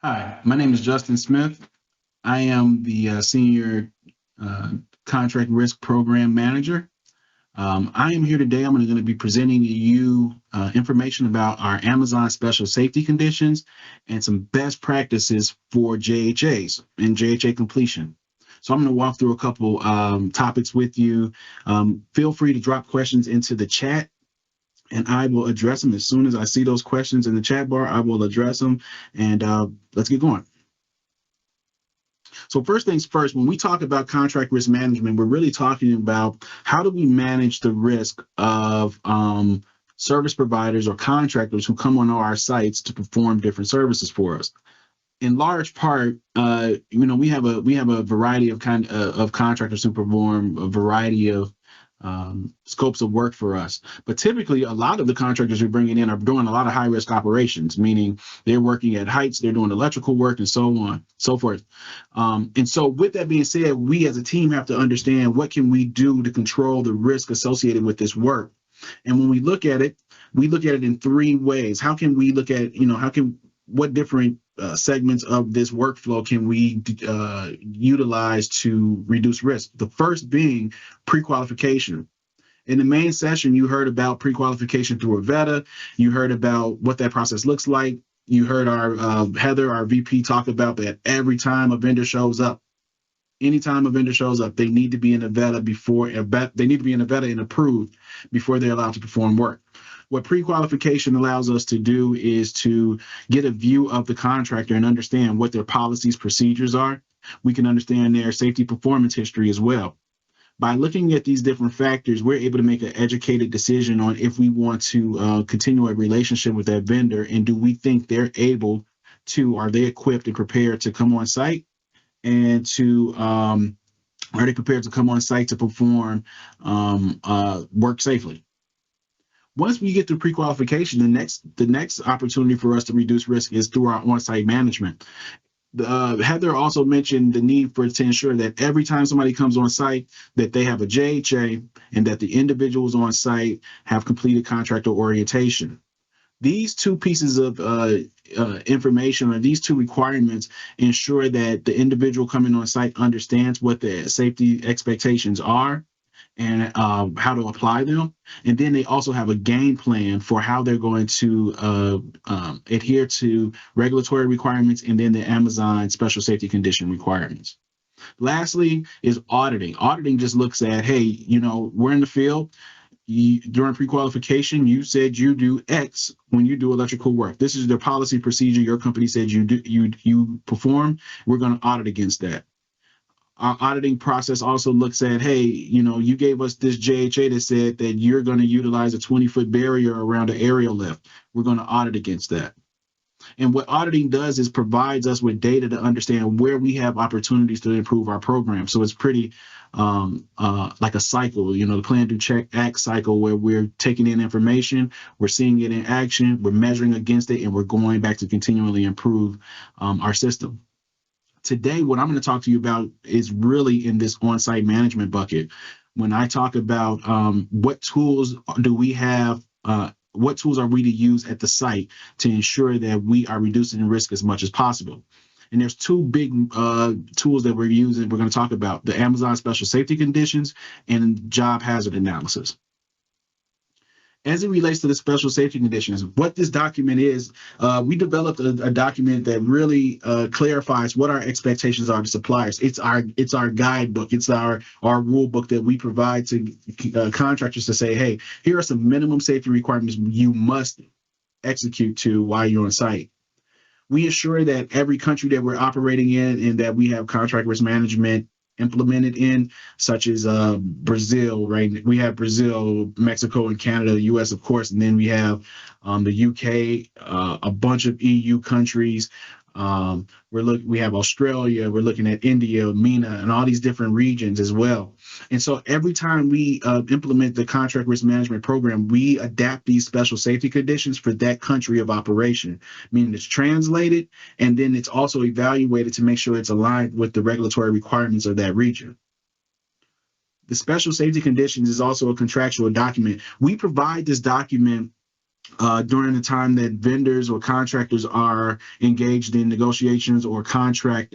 Hi, my name is Justin Smith. I am the Senior uh, Contract Risk Program Manager. I am here today. I'm going to be presenting to you information about our Amazon Special Safety Conditions and some best practices for JHAs and JHA completion. So I'm going to walk through a couple topics with you. Feel free to drop questions into the chat and I will address them as soon as I see those questions in the chat bar. I will address them and let's get going. So first things first, when we talk about contract risk management, we're really talking about how do we manage the risk of service providers or contractors who come on our sites to perform different services for us. In large part, we have a variety of of contractors who perform a variety of scopes of work for us. But typically, a lot of the contractors we're bringing in are doing a lot of high risk operations, meaning they're working at heights, they're doing electrical work, and so on, so forth. And so, with that being said, we as a team have to understand what can we do to control the risk associated with this work. And when we look at it in three ways. How can we look at, what different segments of this workflow can we utilize to reduce risk? The first being pre-qualification. In the main session, you heard about pre-qualification through a VETA. You heard about what that process looks like. You heard our Heather, our VP, talk about that every time a vendor shows up. Anytime a vendor shows up, they need to be in a VETA and approved before they're allowed to perform work. What pre-qualification allows us to do is to get a view of the contractor and understand what their policies, procedures are. We can understand their safety performance history as well. By looking at these different factors, we're able to make an educated decision on if we want to continue a relationship with that vendor, and do we think they're able to, are they equipped and prepared to come on site and to are they prepared to come on site to perform work safely. Once we get through pre-qualification, the next opportunity for us to reduce risk is through our on-site management. Heather also mentioned the need to ensure that every time somebody comes on site, that they have a JHA and that the individuals on site have completed contractor orientation. These two pieces of information, or these two requirements, ensure that the individual coming on site understands what the safety expectations are and how to apply them. And then they also have a game plan for how they're going to adhere to regulatory requirements and then the Amazon special safety condition requirements. Lastly is auditing. Auditing just looks at, hey, we're in the field. During pre-qualification, you said you do X when you do electrical work. This is the policy procedure your company said you perform. We're going to audit against that. Our auditing process also looks at, hey, you gave us this JHA that said that you're going to utilize a 20-foot barrier around an aerial lift. We're going to audit against that. And what auditing does is provides us with data to understand where we have opportunities to improve our program. So it's pretty like a cycle, the plan, do, check, act cycle, where we're taking in information, we're seeing it in action, we're measuring against it, and we're going back to continually improve our system. Today, what I'm going to talk to you about is really in this on-site management bucket. When I talk about what tools do we have, what tools are we to use at the site to ensure that we are reducing risk as much as possible. And there's two big tools that we're using. We're going to talk about the Amazon Special Safety Conditions and job hazard analysis. As it relates to the special safety conditions, what this document is, we developed a document that really clarifies what our expectations are to suppliers. It's our guidebook. It's our rule book that we provide to contractors to say, hey, here are some minimum safety requirements you must execute to while you're on site. We ensure that every country that we're operating in and that we have contract risk management implemented in, such as Brazil, right? We have Brazil, Mexico, and Canada, US, of course, and then we have the UK, a bunch of EU countries. We have Australia, we're looking at India, MENA, and all these different regions as well. And so every time we implement the contract risk management program, we adapt these special safety conditions for that country of operation, meaning it's translated and then it's also evaluated to make sure it's aligned with the regulatory requirements of that region. The special safety conditions is also a contractual document. We provide this document during the time that vendors or contractors are engaged in negotiations or contract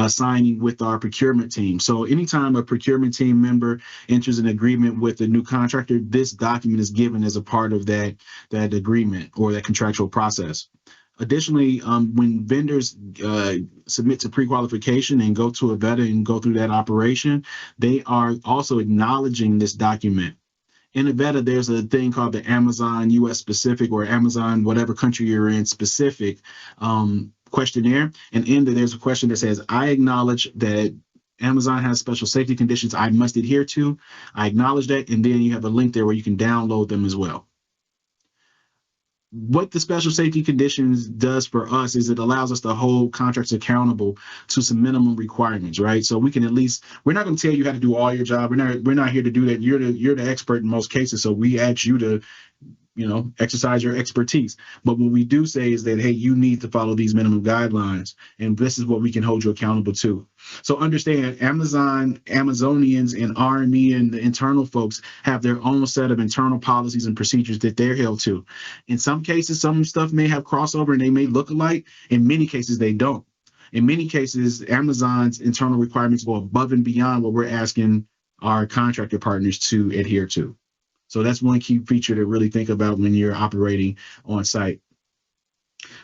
signing with our procurement team. So anytime a procurement team member enters an agreement with a new contractor, this document is given as a part of that agreement or that contractual process. Additionally, when vendors submit to pre-qualification and go to a VETA and go through that operation, they are also acknowledging this document. In Avetta, there's a thing called the Amazon US specific or Amazon, whatever country you're in, specific questionnaire. And in there, there's a question that says, I acknowledge that Amazon has special safety conditions I must adhere to. I acknowledge that. And then you have a link there where you can download them as well. What the special safety conditions does for us is it allows us to hold contracts accountable to some minimum requirements, right? So we can at least, we're not going to tell you how to do all your job. We're not here to do that. You're the expert in most cases. So we ask you to, exercise your expertise. But what we do say is that, hey, you need to follow these minimum guidelines, and this is what we can hold you accountable to. So understand, Amazonians and RME and the internal folks have their own set of internal policies and procedures that they're held to. In some cases, some stuff may have crossover and they may look alike. In many cases, they don't. In many cases, Amazon's internal requirements go above and beyond what we're asking our contractor partners to adhere to. So that's one key feature to really think about when you're operating on site.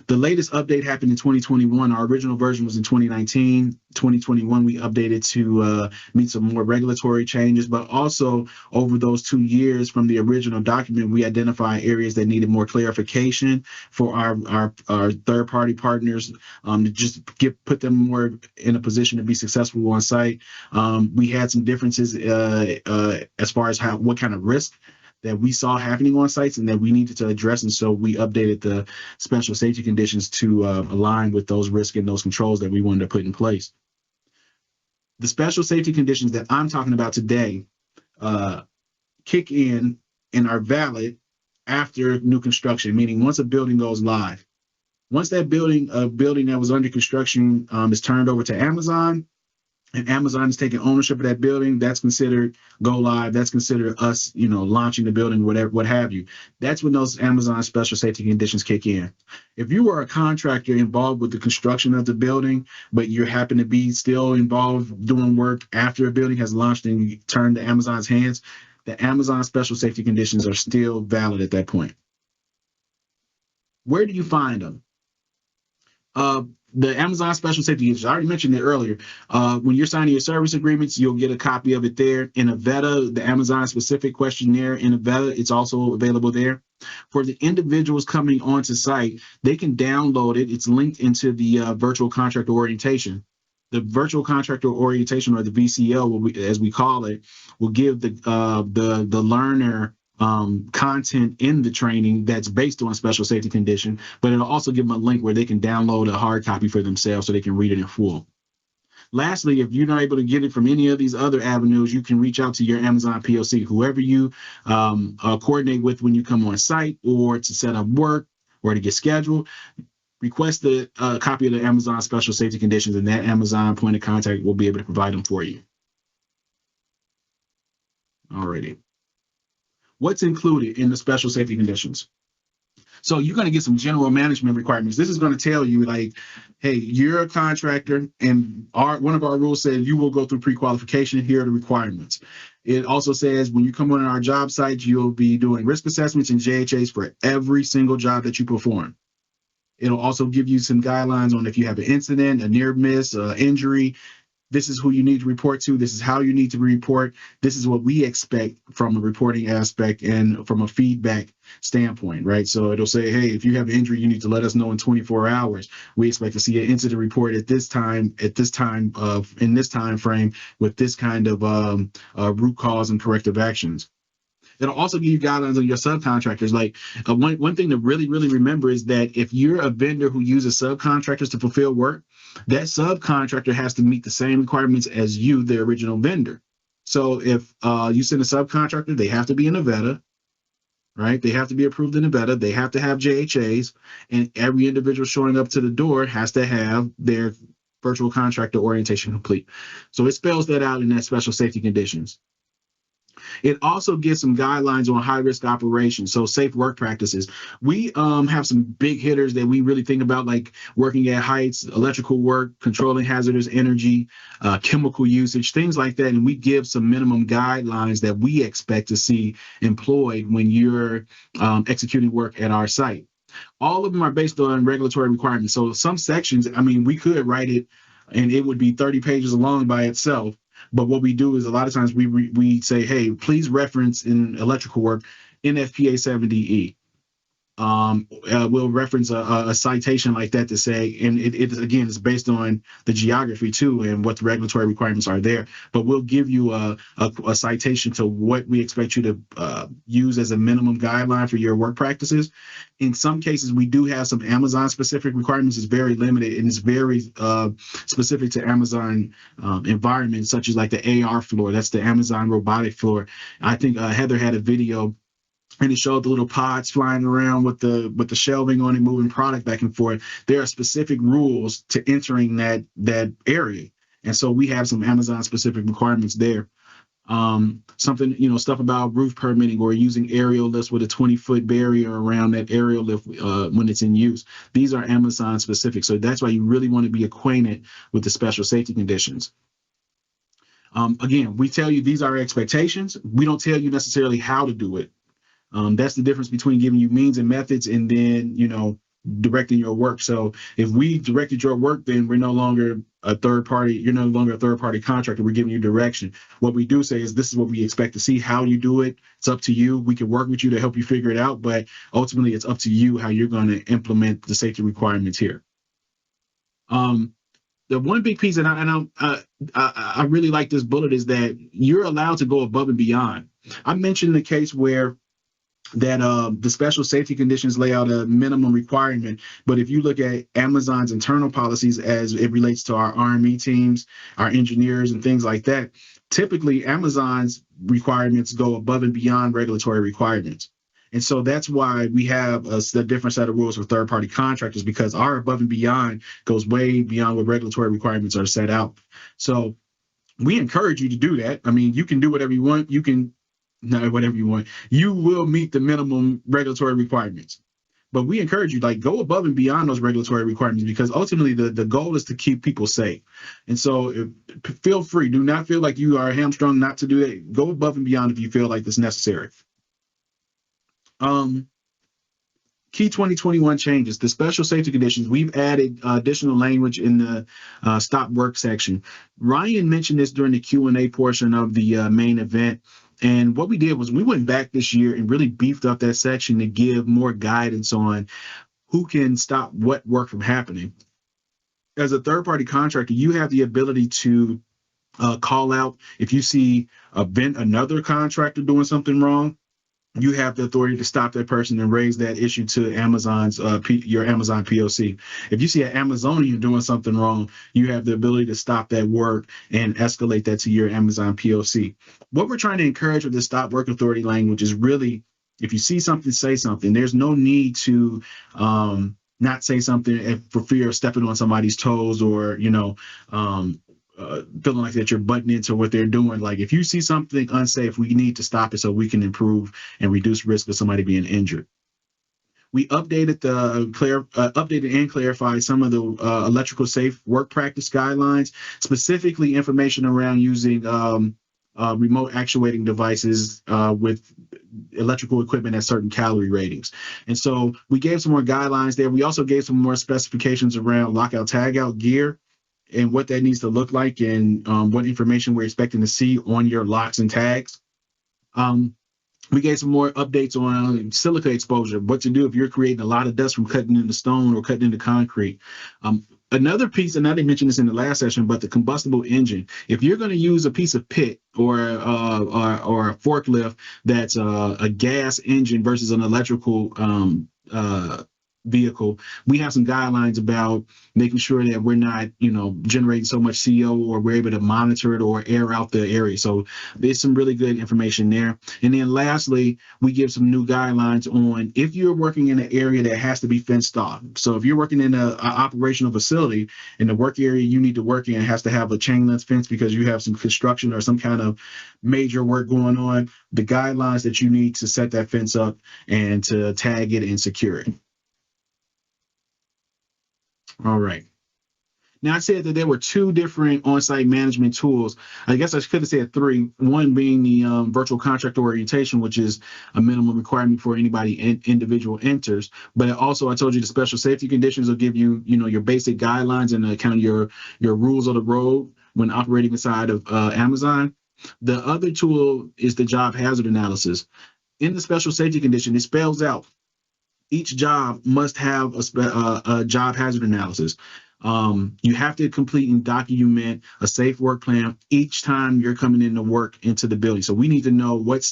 The latest update happened in 2021. Our original version was in 2019. 2021, we updated to meet some more regulatory changes, but also over those 2 years from the original document, we identified areas that needed more clarification for our third-party partners to just put them more in a position to be successful on site. We had some differences as far as what kind of risk that we saw happening on sites and that we needed to address. And so we updated the special safety conditions to align with those risks and those controls that we wanted to put in place. The special safety conditions that I'm talking about today kick in and are valid after new construction, meaning once a building goes live. Once that building that was under construction is turned over to Amazon, and Amazon is taking ownership of that building, that's considered go live. That's considered us, launching the building, whatever, what have you. That's when those Amazon special safety conditions kick in. If you were a contractor involved with the construction of the building, but you happen to be still involved doing work after a building has launched and you turn to Amazon's hands, the Amazon special safety conditions are still valid at that point. Where do you find them? The Amazon special safety conditions, I already mentioned it earlier. When you're signing your service agreements, you'll get a copy of it there. In Avetta, the Amazon specific questionnaire in Avetta, it's also available there. For the individuals coming onto site, they can download it. It's linked into the virtual contractor orientation. The virtual contractor orientation, or the VCO, as we call it, will give the learner content in the training that's based on special safety condition, but it'll also give them a link where they can download a hard copy for themselves so they can read it in full. Lastly, if you're not able to get it from any of these other avenues, you can reach out to your Amazon POC, whoever you coordinate with when you come on site or to set up work or to get scheduled. Request a copy of the Amazon special safety conditions, and that Amazon point of contact will be able to provide them for you. Alrighty. What's included in the special safety conditions? So you're going to get some general management requirements. This is going to tell you, like, hey, you're a contractor, and one of our rules says you will go through pre-qualification. Here are the requirements. It also says when you come on our job sites, you'll be doing risk assessments and JHAs for every single job that you perform. It'll also give you some guidelines on if you have an incident, a near miss, injury. This is who you need to report to. This is how you need to report. This is what we expect from a reporting aspect and from a feedback standpoint, right? So it'll say, hey, if you have an injury, you need to let us know in 24 hours. We expect to see an incident report in this time frame with this kind of root cause and corrective actions. It'll also give you guidelines on your subcontractors. Like one thing to really remember is that if you're a vendor who uses subcontractors to fulfill work, that subcontractor has to meet the same requirements as you, the original vendor. So if you send a subcontractor, they have to be in Avetta, right? They have to be approved in Avetta. They have to have JHAs, and every individual showing up to the door has to have their virtual contractor orientation complete. So it spells that out in that special safety conditions. It also gives some guidelines on high-risk operations, so safe work practices. We have some big hitters that we really think about, like working at heights, electrical work, controlling hazardous energy, chemical usage, things like that. And we give some minimum guidelines that we expect to see employed when you're executing work at our site. All of them are based on regulatory requirements. So some sections, I mean, we could write it and it would be 30 pages long by itself. But what we do is a lot of times we say, hey, please reference in electrical work NFPA 70E. We'll reference a citation like that to say, and it again is based on the geography too and what the regulatory requirements are there. But we'll give you a citation to what we expect you to use as a minimum guideline for your work practices. In some cases, we do have some Amazon specific requirements. It's very limited and it's very specific to Amazon environments, such as like the AR floor. That's the Amazon robotic floor. I think Heather had a video and it showed the little pods flying around with the shelving on it, moving product back and forth. There are specific rules to entering that area, and so we have some Amazon specific requirements there. Something, stuff about roof permitting or using aerial lifts with a 20-foot barrier around that aerial lift when it's in use. These are Amazon specific, so that's why you really want to be acquainted with the special safety conditions. Again, we tell you these are our expectations. We don't tell you necessarily how to do it. That's the difference between giving you means and methods and then, directing your work. So if we directed your work, then we're no longer a third party. You're no longer a third party contractor. We're giving you direction. What we do say is this is what we expect to see. How you do it, it's up to you. We can work with you to help you figure it out, but ultimately it's up to you how you're going to implement the safety requirements here. The one big piece, and I really like this bullet, is that you're allowed to go above and beyond. I mentioned the case where that the special safety conditions lay out a minimum requirement. But if you look at Amazon's internal policies as it relates to our RME teams, our engineers and things like that, typically Amazon's requirements go above and beyond regulatory requirements. And so that's why we have a different set of rules for third-party contractors, because our above and beyond goes way beyond what regulatory requirements are set out. So we encourage you to do that. I mean, you can do whatever you want. You can whatever you want, you will meet the minimum regulatory requirements. But we encourage you, go above and beyond those regulatory requirements, because ultimately the goal is to keep people safe. And so feel free, do not feel like you are hamstrung not to do that. Go above and beyond if you feel like it's necessary. Key 2021 changes, the special safety conditions. We've added additional language in the stop work section. Ryan mentioned this during the Q&A portion of the main event. And what we did was we went back this year and really beefed up that section to give more guidance on who can stop what work from happening. As a third-party contractor, you have the ability to call out if you see another contractor doing something wrong. You have the authority to stop that person and raise that issue to Amazon's your Amazon POC. If you see an Amazonian doing something wrong, you have the ability to stop that work and escalate that to your Amazon POC. What we're trying to encourage with the stop work authority language is really, if you see something, say something. There's no need to not say something for fear of stepping on somebody's toes or, feeling like that you're butting into what they're doing. Like, if you see something unsafe, we need to stop it so we can improve and reduce risk of somebody being injured. We updated and clarified some of the electrical safe work practice guidelines, specifically information around using remote actuating devices with electrical equipment at certain calorie ratings. And so we gave some more guidelines there. We also gave some more specifications around lockout tagout gear and what that needs to look like, and what information we're expecting to see on your locks and tags. We gave some more updates on silica exposure, what to do if you're creating a lot of dust from cutting into stone or cutting into concrete. Another piece, and I didn't mention this in the last session, but the combustible engine. If you're going to use a piece of pit or a forklift that's a gas engine versus an electrical vehicle, we have some guidelines about making sure that we're not, generating so much CO, or we're able to monitor it or air out the area. So there's some really good information there. And then lastly, we give some new guidelines on if you're working in an area that has to be fenced off. So if you're working in a operational facility and the work area you need to work in has to have a chain link fence because you have some construction or some kind of major work going on, the guidelines that you need to set that fence up and to tag it and secure it. All right. Now, I said that there were two different on-site management tools. I guess I could have said three. One being the virtual contractor orientation, which is a minimum requirement for anybody individual enters. But also, I told you the special safety conditions will give you, your basic guidelines and kind of your rules of the road when operating inside of Amazon. The other tool is the job hazard analysis. In the special safety condition, it spells out each job must have a job hazard analysis. You have to complete and document a safe work plan each time you're coming into work into the building. So we need to know what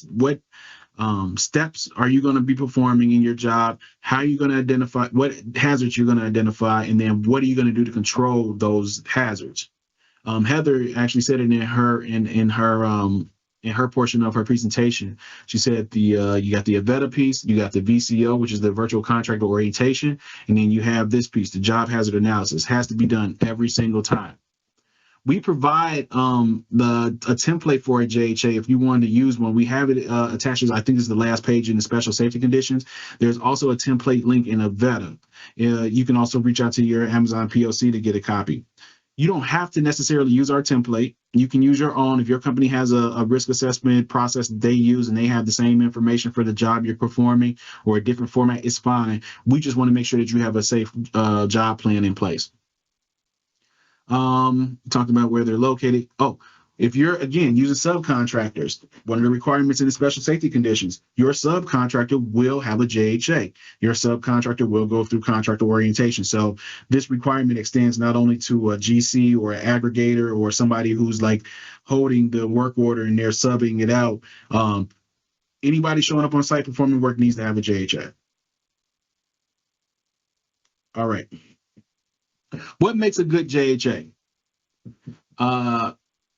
steps are you going to be performing in your job, how are you going to identify what hazards you're going to identify, and then what are you going to do to control those hazards. Heather actually said it in her portion of her presentation. She said you got the Avetta piece, you got the VCO, which is the virtual contractor orientation, and then you have this piece, the job hazard analysis. Has to be done every single time. We provide a template for a JHA if you wanted to use one. We have it attached as, I think this is the last page in the special safety conditions. There's also a template link in Avetta. You can also reach out to your Amazon POC to get a copy. You don't have to necessarily use our template. You can use your own. If your company has a risk assessment process that they use and they have the same information for the job you're performing or a different format, it's fine. We just want to make sure that you have a safe job plan in place. Talked about where they're located. Oh, if you're, again, using subcontractors, one of the requirements in the special safety conditions, your subcontractor will have a JHA. Your subcontractor will go through contractor orientation. So this requirement extends not only to a GC or an aggregator or somebody who's like holding the work order and they're subbing it out. Anybody showing up on site performing work needs to have a JHA. All right. What makes a good JHA?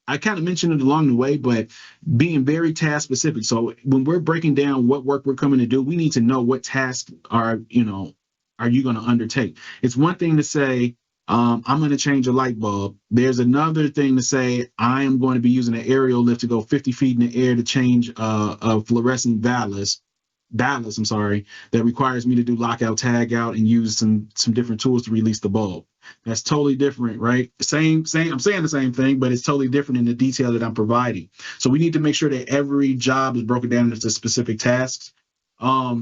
I kind of mentioned it along the way, but being very task specific. So when we're breaking down what work we're coming to do, we need to know what tasks are you going to undertake. It's one thing to say, I'm going to change a light bulb. There's another thing to say, I am going to be using an aerial lift to go 50 feet in the air to change a fluorescent ballast, that requires me to do lockout, tag out, and use some different tools to release the bulb. That's totally different, right? Same. I'm saying the same thing, but it's totally different in the detail that I'm providing. So we need to make sure that every job is broken down into specific tasks. What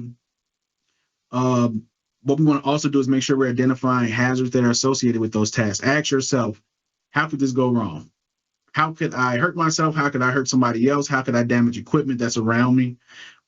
we want to also do is make sure we're identifying hazards that are associated with those tasks. Ask yourself, how could this go wrong? How could I hurt myself? How could I hurt somebody else? How could I damage equipment that's around me?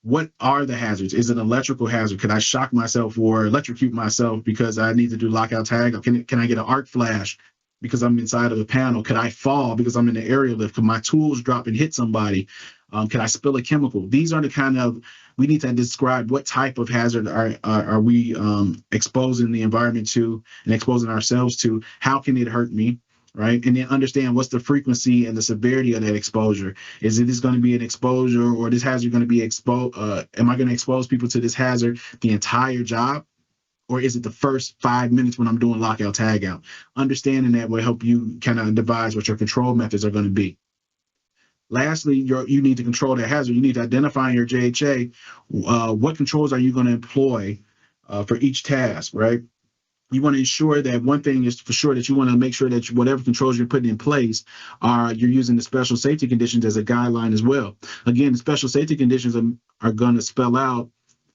What are the hazards? Is it an electrical hazard? Could I shock myself or electrocute myself because I need to do lockout tag? Or can I get an arc flash because I'm inside of a panel? Could I fall because I'm in the aerial lift? Could my tools drop and hit somebody? Could I spill a chemical? These are the kind of, we need to describe what type of hazard are we exposing the environment to and exposing ourselves to? How can it hurt me? Right? And then understand what's the frequency and the severity of that exposure. Is it going to be an exposure, or this hazard going to be exposed? Am I going to expose people to this hazard the entire job? Or is it the first 5 minutes when I'm doing lockout, tag out? Understanding that will help you kind of devise what your control methods are going to be. Lastly, you need to control that hazard. You need to identify in your JHA, what controls are you going to employ for each task, right? You want to ensure that one thing is for sure that you want to make sure that whatever controls you're putting in place you're using the special safety conditions as a guideline as well. Again, the special safety conditions are going to spell out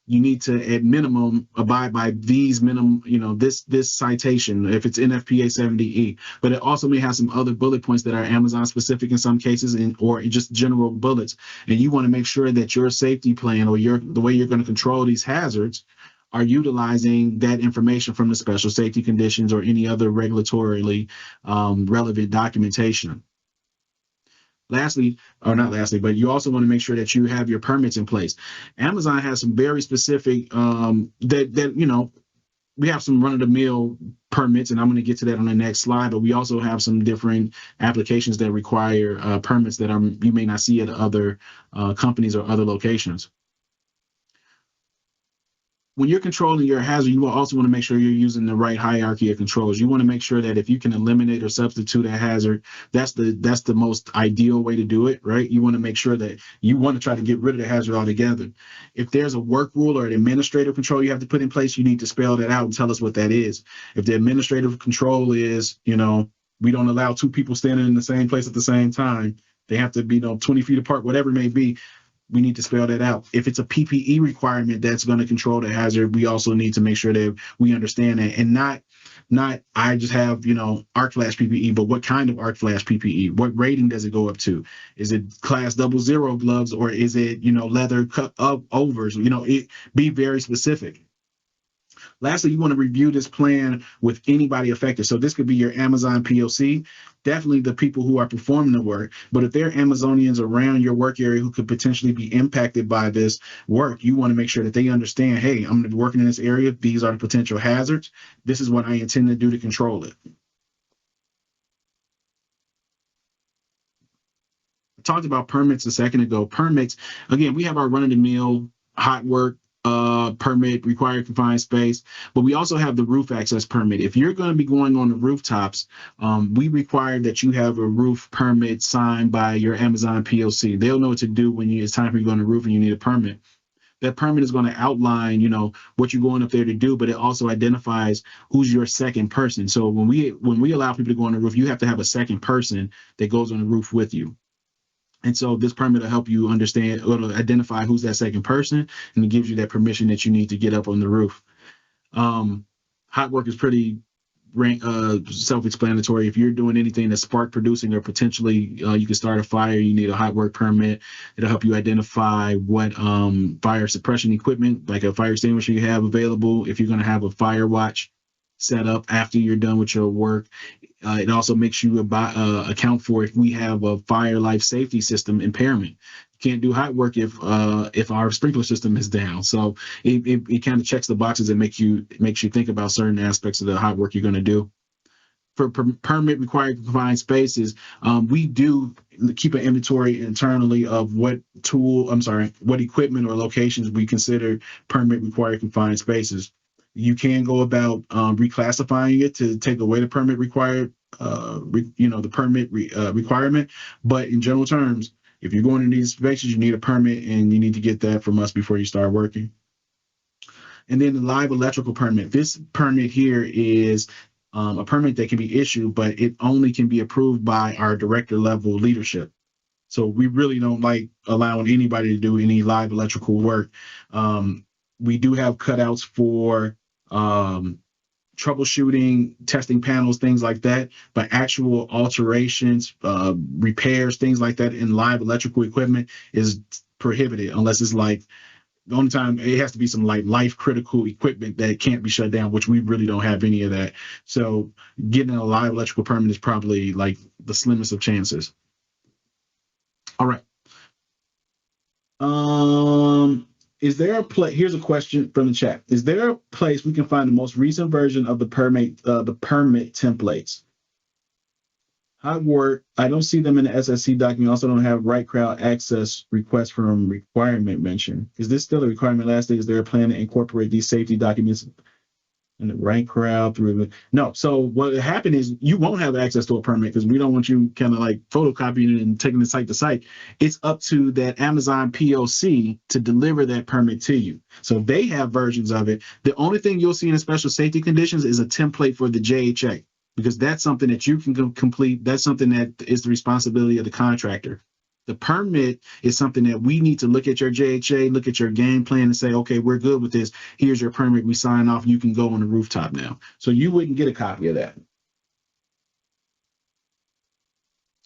you need to at minimum abide by these minimum, this citation if it's NFPA 70E, but it also may have some other bullet points that are Amazon specific in some cases or just general bullets. And you want to make sure that your safety plan or the way you're going to control these hazards are utilizing that information from the special safety conditions or any other regulatorily relevant documentation. Lastly, or not lastly, but you also want to make sure that you have your permits in place. Amazon has some very specific we have some run-of-the-mill permits, and I'm going to get to that on the next slide, but we also have some different applications that require permits that you may not see at other companies or other locations. When you're controlling your hazard, you will also want to make sure you're using the right hierarchy of controls. You want to make sure that if you can eliminate or substitute a hazard, that's the most ideal way to do it, right? You want to make sure that you want to try to get rid of the hazard altogether. If there's a work rule or an administrative control you have to put in place, you need to spell that out and tell us what that is. If the administrative control is, we don't allow two people standing in the same place at the same time, they have to be 20 feet apart, whatever it may be, we need to spell that out. If it's a PPE requirement that's going to control the hazard, we also need to make sure that we understand that, and not I just have, arc flash PPE, but what kind of arc flash PPE? What rating does it go up to? Is it class 00 gloves, or is it, leather cut up overs? Be very specific. Lastly, you want to review this plan with anybody affected. So this could be your Amazon POC, definitely the people who are performing the work. But if there are Amazonians around your work area who could potentially be impacted by this work, you want to make sure that they understand, hey, I'm going to be working in this area. These are the potential hazards. This is what I intend to do to control it. I talked about permits a second ago. Permits, again, we have our run-of-the-mill hot work permit, required confined space, but we also have the roof access permit. If you're going to be going on the rooftops, we require that you have a roof permit signed by your Amazon POC. They'll know what to do when it's time for you to go on the roof and you need a permit. That permit is going to outline, what you're going up there to do, but it also identifies who's your second person. So when we allow people to go on the roof, you have to have a second person that goes on the roof with you. And so this permit will help you understand or to identify who's that second person, and it gives you that permission that you need to get up on the roof. Hot work is pretty self-explanatory. If you're doing anything that's spark producing or potentially you can start a fire, you need a hot work permit. It'll help you identify what fire suppression equipment, like a fire extinguisher, you have available. If you're going to have a fire watch set up after you're done with your work. It also makes you account for if we have a fire life safety system impairment. You can't do hot work if our sprinkler system is down. So it kind of checks the boxes and makes you think about certain aspects of the hot work you're going to do. For permit required confined spaces, we do keep an inventory internally of what equipment or locations we consider permit required confined spaces. You can go about reclassifying it to take away the permit required, the permit requirement. But in general terms, if you're going to these inspections, you need a permit, and you need to get that from us before you start working. And then the live electrical permit. This permit here is a permit that can be issued, but it only can be approved by our director level leadership. So we really don't like allowing anybody to do any live electrical work. We do have cutouts for troubleshooting, testing panels, things like that, but actual alterations, repairs, things like that in live electrical equipment is prohibited unless it's like the only time it has to be some like life critical equipment that can't be shut down, which we really don't have any of that. So getting a live electrical permit is probably like the slimmest of chances. All right. Is there a place? Here's a question from the chat. Is there a place we can find the most recent version of the permit templates? Hot work. I don't see them in the SSC document. Also don't have right crowd access request from requirement mention. Is this still a requirement last day? Is there a plan to incorporate these safety documents in the right crowd through? No. So what happened is you won't have access to a permit because we don't want you kind of like photocopying it and taking it site to site. It's up to that Amazon POC to deliver that permit to you. So they have versions of it. The only thing you'll see in the special safety conditions is a template for the JHA, because that's something that you can complete. That's something that is the responsibility of the contractor. The permit is something that we need to look at your JHA, look at your game plan and say, okay, we're good with this. Here's your permit. We sign off. You can go on the rooftop now. So you wouldn't get a copy of that.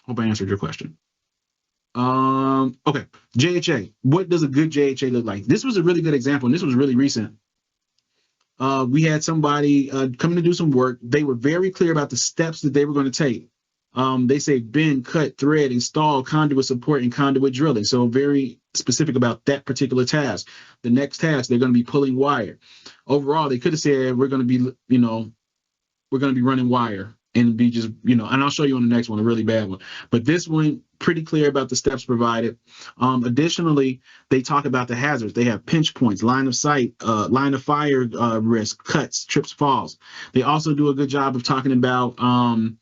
Hope I answered your question. Okay, JHA. What does a good JHA look like? This was a really good example, and this was really recent. We had somebody coming to do some work. They were very clear about the steps that they were going to take. They say bend, cut, thread, install, conduit support, and conduit drilling. So very specific about that particular task. The next task, they're going to be pulling wire. Overall, they could have said, we're going to be, we're going to be running wire and be just, and I'll show you on the next one, a really bad one. But this one, pretty clear about the steps provided. Additionally, they talk about the hazards. They have pinch points, line of sight, line of fire risk, cuts, trips, falls. They also do a good job of talking about some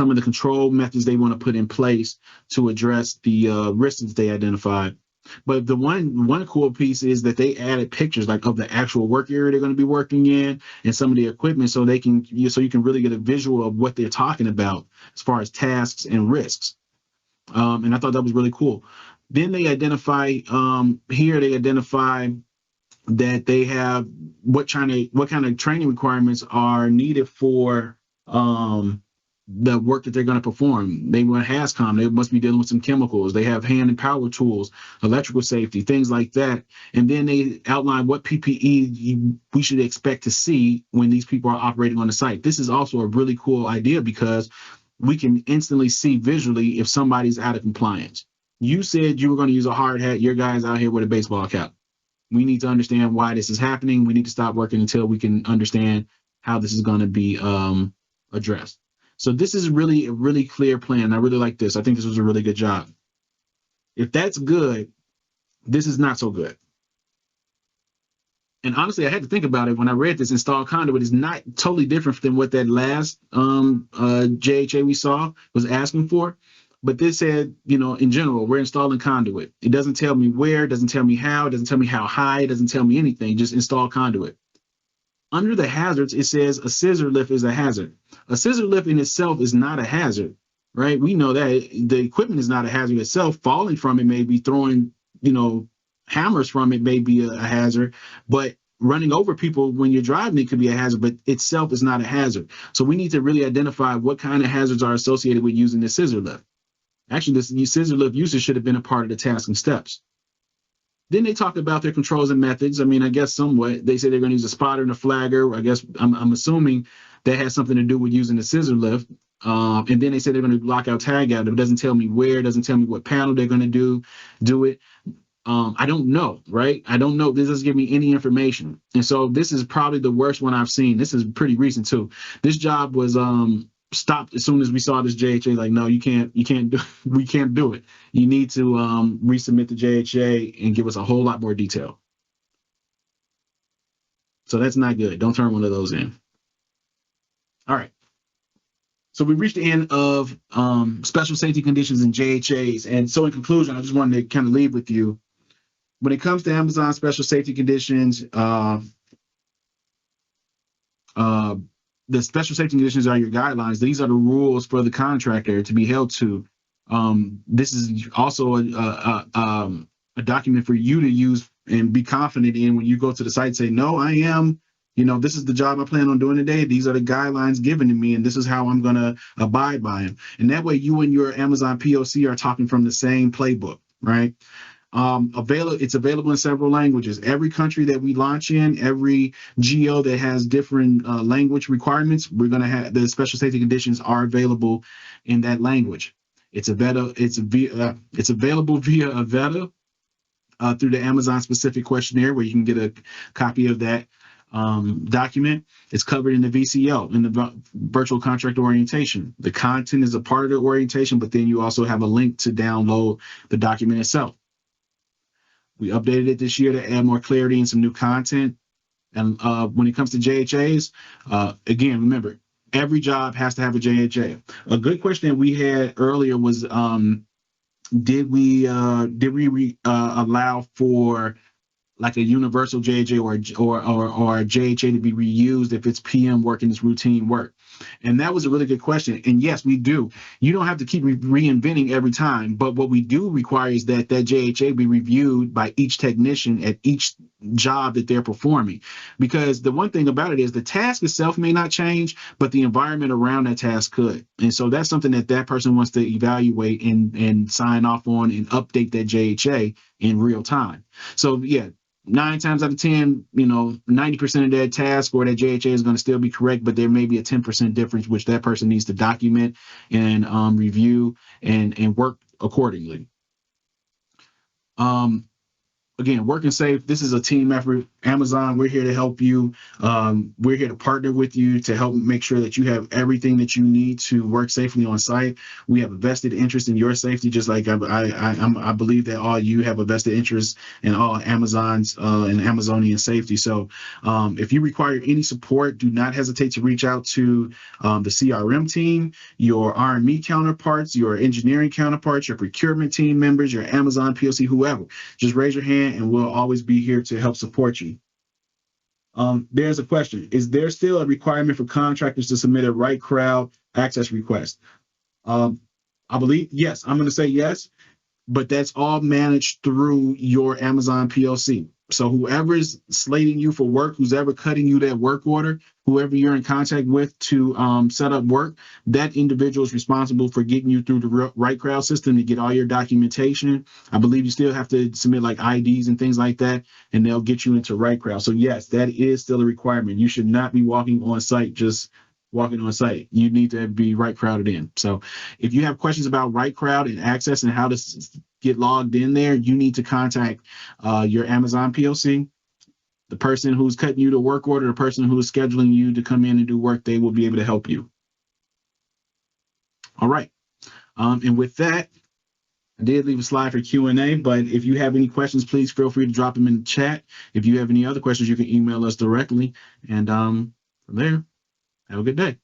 of the control methods they want to put in place to address the risks that they identified. But the one cool piece is that they added pictures like of the actual work area they're going to be working in and some of the equipment, so you can really get a visual of what they're talking about as far as tasks and risks. And I thought that was really cool. Then they identify that they have what kind of training requirements are needed for the work that they're going to perform. They want HAZCOM. They must be dealing with some chemicals. They have hand and power tools, electrical safety, things like that. And then they outline what PPE we should expect to see when these people are operating on the site. This is also a really cool idea because we can instantly see visually if somebody's out of compliance. You said you were going to use a hard hat. Your guy's out here with a baseball cap. We need to understand why this is happening. We need to stop working until we can understand how this is going to be addressed. So this is really a really clear plan. I really like this. I think this was a really good job. If that's good, this is not so good. And honestly, I had to think about it when I read this. Installed conduit is not totally different than what that last JHA we saw was asking for. But this said, in general, we're installing conduit. It doesn't tell me where, it doesn't tell me how, it doesn't tell me how high, it doesn't tell me anything, just install conduit. Under the hazards, it says a scissor lift is a hazard. A scissor lift in itself is not a hazard, right? We know that the equipment is not a hazard itself. Falling from it may be, throwing, hammers from it may be a hazard, but running over people when you're driving it could be a hazard, but itself is not a hazard. So we need to really identify what kind of hazards are associated with using the scissor lift. Actually, this scissor lift usage should have been a part of the task and steps. Then they talk about their controls and methods. I mean, I guess somewhat. They say they're going to use a spotter and a flagger. I guess I'm assuming that has something to do with using the scissor lift. And then they say they're going to lock out, tag out. It doesn't tell me where. It doesn't tell me what panel they're going to do it. I don't know, right? I don't know. This doesn't give me any information. And so this is probably the worst one I've seen. This is pretty recent too. This job was stopped as soon as we saw this JHA. Like, no, we can't do it. You need to resubmit the JHA and give us a whole lot more detail. So that's not good. Don't turn one of those in. All right. So we reached the end of special safety conditions and JHAs. And so in conclusion, I just wanted to kind of leave with you. When it comes to Amazon special safety conditions, the special safety conditions are your guidelines. These are the rules for the contractor to be held to. This is also a document for you to use and be confident in when you go to the site and say, no, I am, this is the job I plan on doing today. These are the guidelines given to me, and this is how I'm going to abide by them. And that way you and your Amazon POC are talking from the same playbook, right? It's available in several languages. Every country that we launch in, every geo that has different language requirements, we're going to have the special safety conditions are available in that language. It's available via Avetta through the Amazon specific questionnaire, where you can get a copy of that document. It's covered in the VCO, in the virtual contract orientation. The content is a part of the orientation, but then you also have a link to download the document itself. We updated it this year to add more clarity and some new content. And when it comes to JHAs, again, remember, every job has to have a JHA. A good question that we had earlier was, did we allow for like a universal JHA or a JHA to be reused if it's PM work and it's routine work? And that was a really good question. And yes, we do. You don't have to keep reinventing every time, but what we do require is that JHA be reviewed by each technician at each job that they're performing. Because the one thing about it is the task itself may not change, but the environment around that task could. And so that's something that person wants to evaluate and sign off on and update that JHA in real time. So yeah, 9 times out of 10, 90% of that task or that JHA is going to still be correct, but there may be a 10% difference, which that person needs to document and review and work accordingly. Again, working safe. This is a team effort. Amazon, we're here to help you. We're here to partner with you to help make sure that you have everything that you need to work safely on site. We have a vested interest in your safety, just like I believe that all you have a vested interest in all Amazon's and Amazonian safety. So if you require any support, do not hesitate to reach out to the CRM team, your RME counterparts, your engineering counterparts, your procurement team members, your Amazon PLC, whoever. Just raise your hand and we'll always be here to help support you. There's a question. Is there still a requirement for contractors to submit a right crowd access request? I believe, yes, I'm going to say yes, but that's all managed through your Amazon PLC. So whoever's slating you for work, who's ever cutting you that work order, whoever you're in contact with to set up work, that individual is responsible for getting you through the right crowd system to get all your documentation. I believe you still have to submit like IDs and things like that, and they'll get you into right crowd. So yes, that is still a requirement. You should not be walking on site just walking on site. You need to be right crowded in. So if you have questions about right crowd and access and how to get logged in there, you need to contact your Amazon PLC. The person who's cutting you the work order, the person who's scheduling you to come in and do work, they will be able to help you. All right. And with that, I did leave a slide for Q&A, but if you have any questions, please feel free to drop them in the chat. If you have any other questions, you can email us directly. And from there, have a good day.